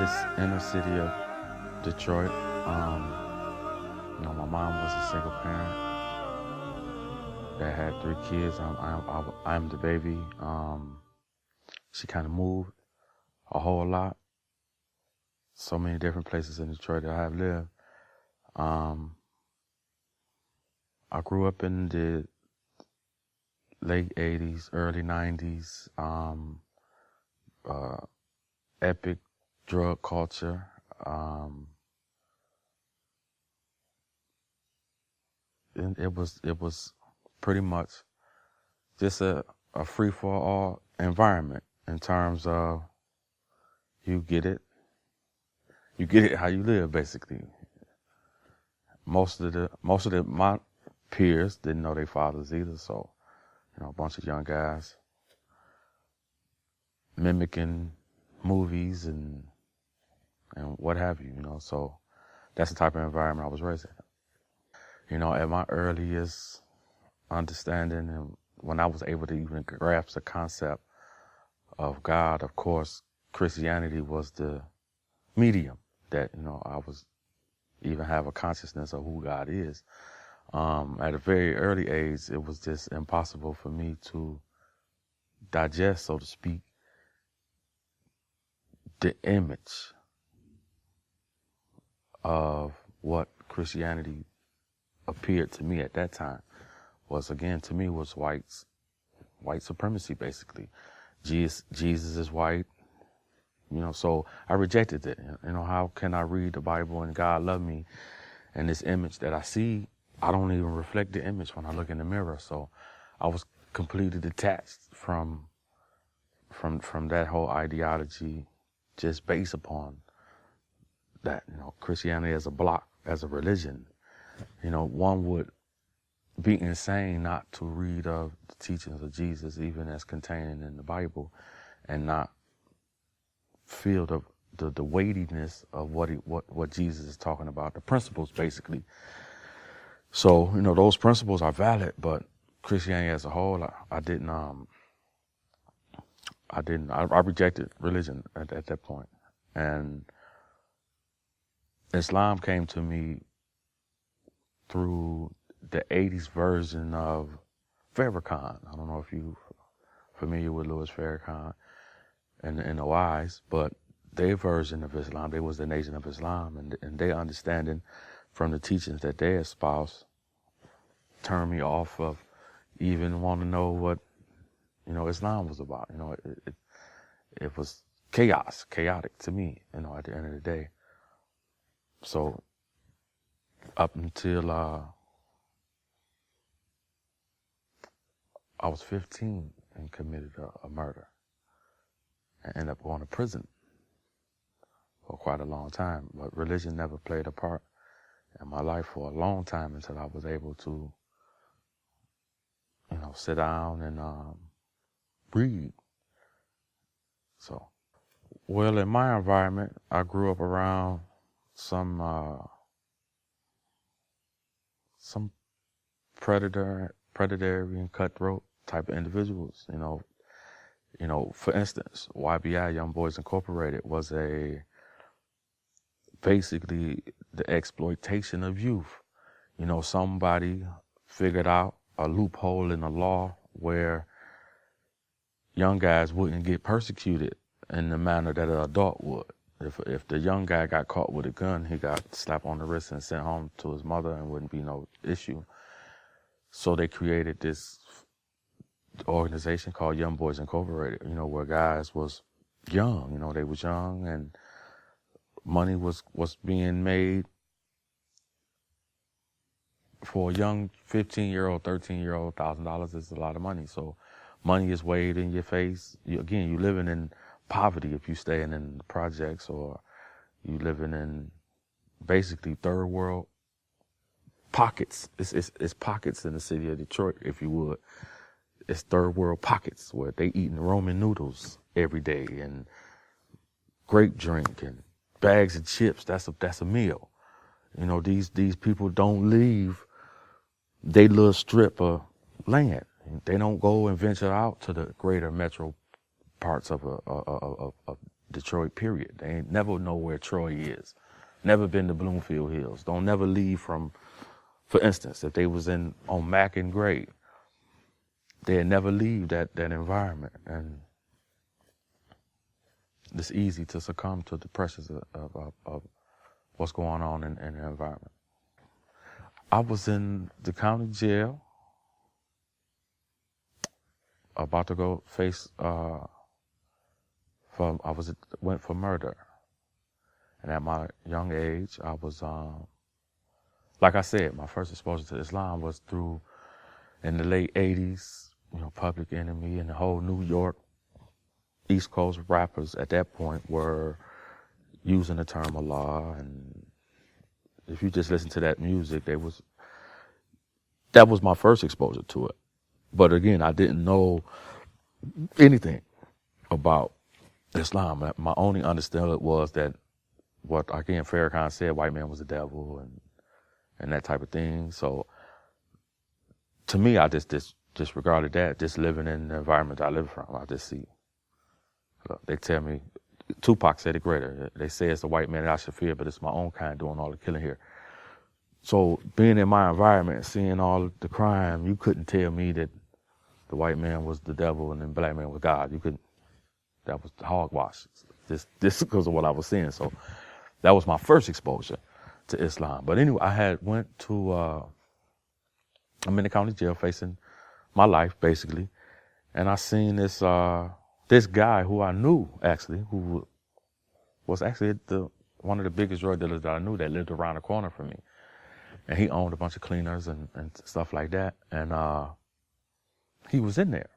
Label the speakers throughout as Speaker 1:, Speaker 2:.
Speaker 1: this inner city of Detroit. My mom was a single parent that had 3 kids. I'm the baby. She kind of moved a whole lot. So many different places in Detroit that I have lived. I grew up in the late 80s, early 90s, epic drug culture. It was pretty much just a free-for-all environment in terms of you get it how you live, basically. Most of my peers didn't know their fathers either, so a bunch of young guys mimicking movies and what have you, so that's the type of environment I was raised in. At my earliest understanding, and when I was able to even grasp the concept of God, of course, Christianity was the medium that, I was even have a consciousness of who God is. At a very early age, it was just impossible for me to digest, so to speak, the image of what Christianity appeared to me at that time was, again, to me, was white supremacy, basically. Jesus is white, so I rejected it. How can I read the Bible and God love me, and this image that I see, I don't even reflect the image when I look in the mirror. So I was completely detached from that whole ideology, just based upon that, Christianity as a block, as a religion. One would be insane not to read of the teachings of Jesus, even as contained in the Bible, and not feel the weightiness of what Jesus is talking about, the principles, basically. So, those principles are valid, but Christianity as a whole, I rejected religion at that point. And Islam came to me through the 80s version of Farrakhan. I don't know if you're familiar with Louis Farrakhan and the Wise, but their version of Islam, they was the Nation of Islam, and their understanding from the teachings that they espouse turned me off of even want to know what, Islam was about. It was chaotic to me, at the end of the day. So up until I was 15 and committed a murder and ended up going to prison for quite a long time. But religion never played a part in my life for a long time until I was able to, sit down and read. So, well, in my environment, I grew up around some predatory and cutthroat type of individuals. For instance, YBI, Young Boys Incorporated, was basically the exploitation of youth. Somebody figured out a loophole in the law where young guys wouldn't get persecuted in the manner that an adult would. If the young guy got caught with a gun, he got slapped on the wrist and sent home to his mother and wouldn't be no issue. So they created this organization called Young Boys Incorporated, where guys was young, they was young, and money was being made for a young 15-year-old, 13-year-old. $1,000 is a lot of money. So money is waved in your face. You're living in poverty if you staying in the projects, or you living in basically third world pockets. It's pockets in the city of Detroit, if you would. It's third world pockets where they eating Roman noodles every day and grape drink and bags of chips. That's a meal. These people don't leave they little strip of land. They don't go and venture out to the greater metro parts of Detroit, period. They ain't never know where Troy is. Never been to Bloomfield Hills. Don't never leave from, for instance, if they was on Mack and Gray, they'd never leave that environment. And it's easy to succumb to the pressures of what's going on in the environment. I was in the county jail, about to go face, went for murder. And at my young age, I was, like I said, my first exposure to Islam was through, in the late 80s, Public Enemy and the whole New York, East Coast rappers at that point were using the term Allah. And if you just listen to that music, that was my first exposure to it. But again, I didn't know anything about Islam. My only understanding was that what, again, Farrakhan said, white man was the devil and that type of thing. So to me, I just disregarded that, just living in the environment I live from. I just see. They tell me, Tupac said it greater. They say it's the white man that I should fear, but it's my own kind doing all the killing here. So being in my environment, seeing all the crime, you couldn't tell me that the white man was the devil and the black man was God. You couldn't. That was hogwash. This because of what I was seeing. So that was my first exposure to Islam. But anyway, I had went to, I'm in the county jail facing my life, basically. And I seen this guy who I knew, actually, who was actually one of the biggest drug dealers that I knew that lived around the corner from me. And he owned a bunch of cleaners and stuff like that. And he was in there.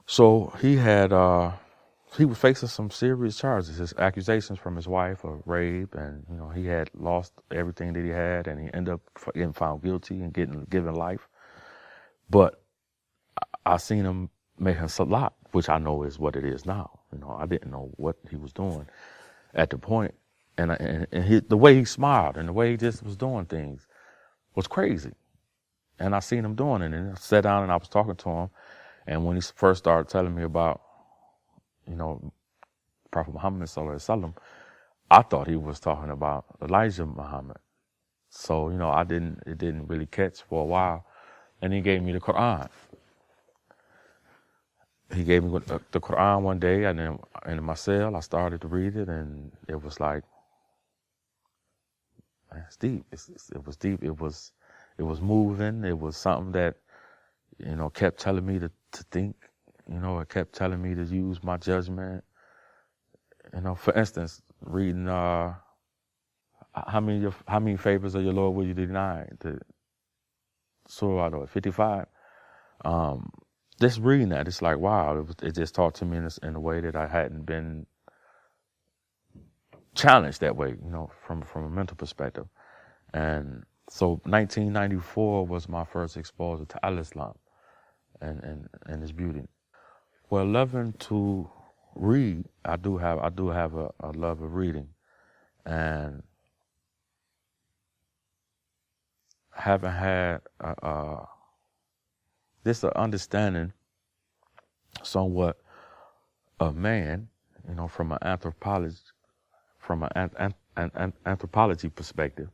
Speaker 1: So he was facing some serious charges. His accusations from his wife of rape, and he had lost everything that he had, and he ended up getting found guilty and given life. But I seen him making salat, which I know is what it is now. I didn't know what he was doing at the point. And the way he smiled and the way he just was doing things was crazy. And I seen him doing it, and I sat down and I was talking to him. And when he first started telling me about, Prophet Muhammad sallallahu alaihi wasallam, I thought he was talking about Elijah Muhammad. So, it didn't really catch for a while. And he gave me the Quran. He gave me the Quran one day, and then in my cell, I started to read it, and it was like, it's deep. It was deep. It was moving. It was something that, kept telling me to think. It kept telling me to use my judgment. For instance, reading how many favors of your Lord will you deny? The Surah 55. Just reading that, it's like, wow, it just talked to me in a way that I hadn't been challenged that way, from a mental perspective. And so 1994 was my first exposure to Al-Islam and its beauty. Well, loving to read, I do have a love of reading, and having had this understanding somewhat of man, from an anthropology perspective,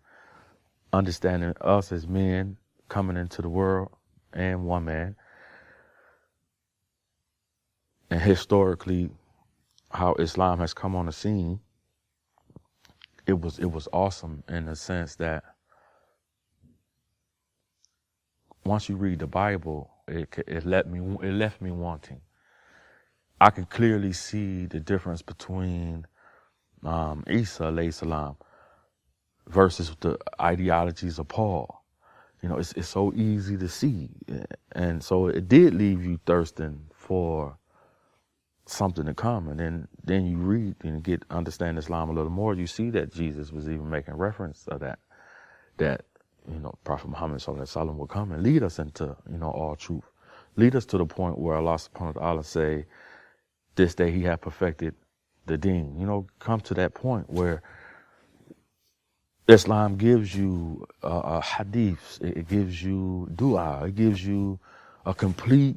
Speaker 1: understanding us as men coming into the world and one man, and historically how Islam has come on the scene. It was awesome in the sense that once you read the Bible, it left me wanting. I could clearly see the difference between Isa alayhi salam versus the ideologies of Paul. It's so easy to see, and so it did leave you thirsting for something to come. And then you read and understand Islam a little more. You see that Jesus was even making reference of that Prophet Muhammad sallallahu alaihi wasallam will come and lead us into all truth, lead us to the point where Allah subhanahu wa ta'ala say, this day he hath perfected the deen. Come to that point where Islam gives you hadiths, it gives you dua, it gives you a complete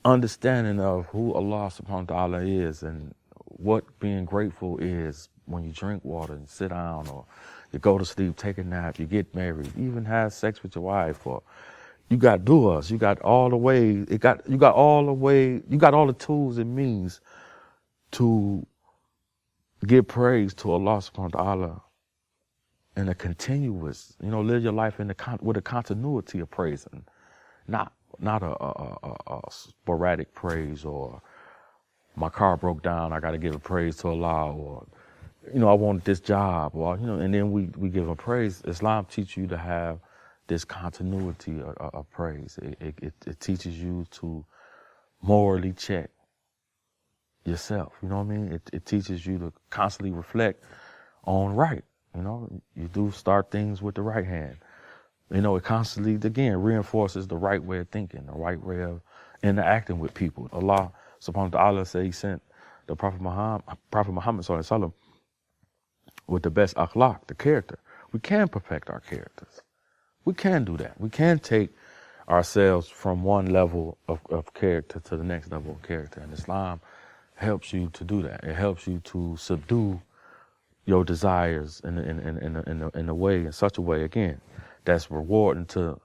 Speaker 1: understanding of who Allah subhanahu wa ta'ala is and what being grateful is when you drink water and sit down, or you go to sleep, take a nap, you get married, you even have sex with your wife, or you got du'as, you got all the ways, you got all the tools and means to give praise to Allah subhanahu wa ta'ala in a continuous, live your life with a continuity of praising, not a sporadic praise, or my car broke down, I got to give a praise to Allah, or I wanted this job, or and then we give a praise. Islam teaches you to have this continuity of praise. It teaches you to morally check yourself. You know what I mean? It teaches you to constantly reflect on right. You do start things with the right hand. It constantly, again, reinforces the right way of thinking, the right way of interacting with people. Allah subhanahu wa ta'ala said he sent the Prophet Muhammad sallallahu alaihi wasallam with the best akhlaq, the character. We can perfect our characters. We can do that. We can take ourselves from one level of character to the next level of character. And Islam helps you to do that. It helps you to subdue your desires in a way, in such a way, again, that's rewarding to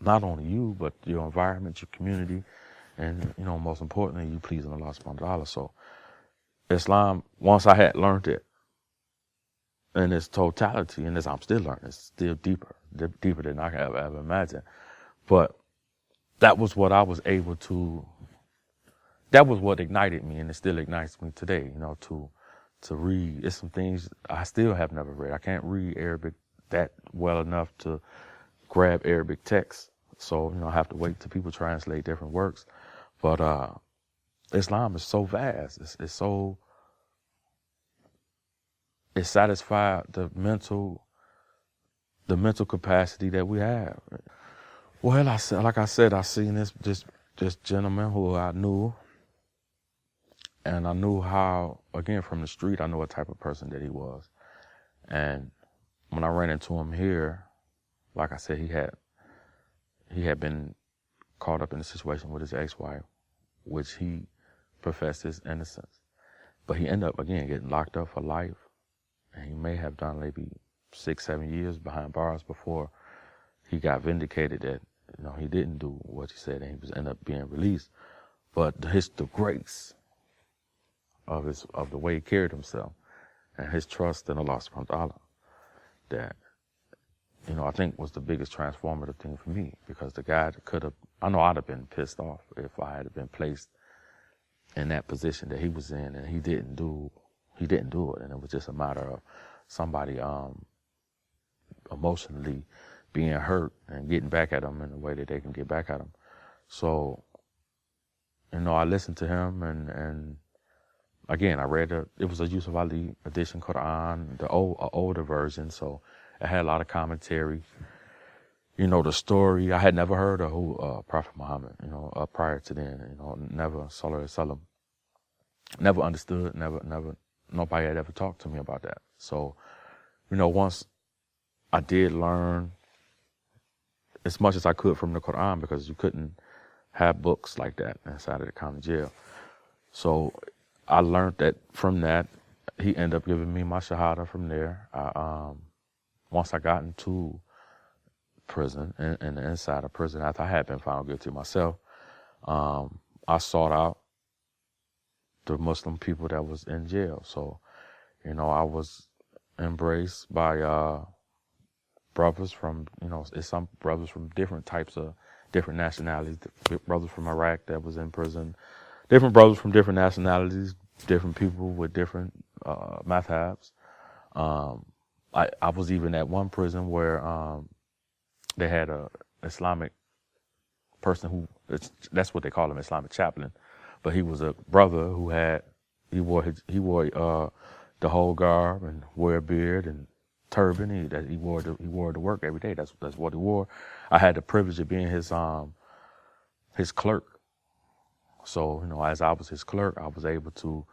Speaker 1: not only you, but your environment, your community, and, most importantly, you pleasing Allah subhanahu wa ta'ala. So Islam, once I had learned it in its totality, and I'm still learning, it's still deeper than I could ever imagined. But that was what I was able to, that was what ignited me, and it still ignites me today, to read. It's some things I still have never read. I can't read Arabic that well enough to grab Arabic text. So, I have to wait till people translate different works. But Islam is so vast. It satisfies the mental capacity that we have. Well, I seen this gentleman who I knew, and I knew how, again, from the street, I knew what type of person that he was. And when I ran into him here, like I said, he had been caught up in a situation with his ex-wife, which he professed his innocence. But he ended up, again, getting locked up for life. And he may have done maybe 6-7 years behind bars before he got vindicated that, he didn't do what he said, and he was ended up being released. But the grace of the way he carried himself and his trust in Allah subhanahu wa ta'ala, that, I think was the biggest transformative thing for me, because the guy I know I'd have been pissed off if I had been placed in that position that he was in, and he didn't do it, and it was just a matter of somebody emotionally being hurt and getting back at him in a way that they can get back at him. So, I listened to him, and again, I read it was a Yusuf Ali edition Quran, the older version, so it had a lot of commentary. The story, I had never heard of who Prophet Muhammad, prior to then, never, sallallahu alaihi wasallam, never understood, never, nobody had ever talked to me about that. So, once I did learn as much as I could from the Quran, because you couldn't have books like that inside of the county jail. So I learned that from that. He ended up giving me my shahada from there. Once I got into prison, and the inside of prison, after I had been found guilty myself, I sought out the Muslim people that was in jail. So, I was embraced by brothers from, it's some brothers from different nationalities, brothers from Iraq that was in prison, different brothers from different nationalities, different people with different madhabs. I was even at one prison where they had a Islamic person that's what they call him, Islamic chaplain, but he was a brother who he wore the whole garb and wore a beard and turban. He wore to work every day. That's what he wore. I had the privilege of being his clerk. So, as I was his clerk, I was able to